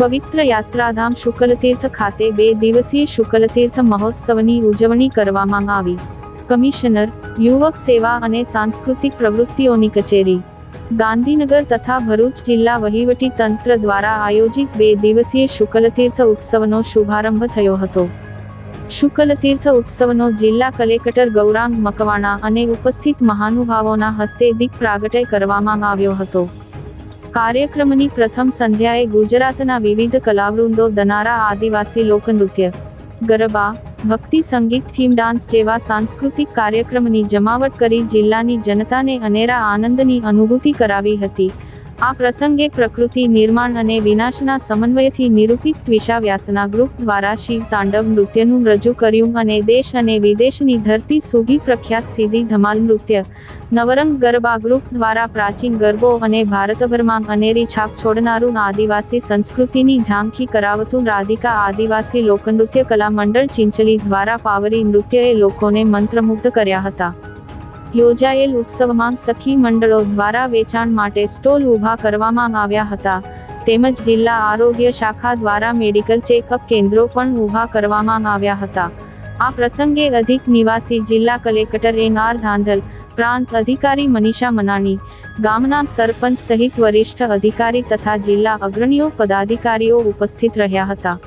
પવિત્ર યાત્રાધામ શુક્લતીર્થ ખાતે 2 દિવસીય શુક્લતીર્થ મહોત્સવની ઉજવણી કરવામાં આવી. કમિશનર, યુવક સેવા અને સાંસ્કૃતિક પ્રવૃત્તિઓની કચેરી, ગાંધીનગર તથા ભરૂચ જિલ્લા વહીવટી તંત્ર દ્વારા આયોજિત 2 દિવસીય શુક્લતીર્થ ઉત્સવનો શુભારંભ થયો હતો. શુક્લતીર્થ ઉત્સવનો જિલ્લા કલેક્ટર ગૌરાંગ મકવાણા અને ઉપસ્થિત મહાનુભાવોના હસ્તે દીપ પ્રાગટ્ય કરવામાં આવ્યો હતો. કાર્યક્રમની પ્રથમ સંધ્યાએ ગુજરાતના વિવિધ કલાવૃંદો દનારા આદિવાસી લોકનૃત્ય, ગરબા, ભક્તિ સંગીત, થીમ ડાન્સ જેવા સાંસ્કૃતિક કાર્યક્રમની જમાવટ કરી જિલ્લાની જનતાને અનેરા આનંદની અનુભૂતિ કરાવી હતી. આ પ્રસંગે પ્રકૃતિ નિર્માણ અને વિનાશના સમન્વયથી નિરૂપિત ત્વિષા વ્યાસના ગ્રુપ દ્વારા શિવ તાંડવ નૃત્યનું રજૂ કર્યું અને દેશ અને વિદેશની ધરતી સુધી પ્રખ્યાત સીધી ધમાલ નૃત્ય, નવરંગ ગરબા ગ્રુપ દ્વારા પ્રાચીન ગરબો અને ભારતભરમાં અનેરી છાપ છોડનારું આદિવાસી સંસ્કૃતિની ઝાંખી કરાવતું રાધિકા આદિવાસી લોકનૃત્ય કલા મંડળ ચિંચલી દ્વારા પાવરી નૃત્યએ લોકોને મંત્રમુગ્ધ કર્યા હતા. યોજાયેલ ઉત્સવમાં સખી મંડળો દ્વારા વેચાણ માટે સ્ટોલ ઊભા કરવામાં આવ્યા હતા, તેમજ જિલ્લા આરોગ્ય શાખા દ્વારા મેડિકલ ચેકઅપ કેન્દ્રો પણ ઊભા કરવામાં આવ્યા હતા. આ પ્રસંગે અધિક નિવાસી જિલ્લા કલેક્ટર એન.આર. ધાંધલ, પ્રાંત અધિકારી મનીષા મનાણી, ગામના સરપંચ સહિત વરિષ્ઠ અધિકારી તથા જિલ્લા અગ્રણીઓ પદાધિકારીઓ ઉપસ્થિત રહ્યા હતા.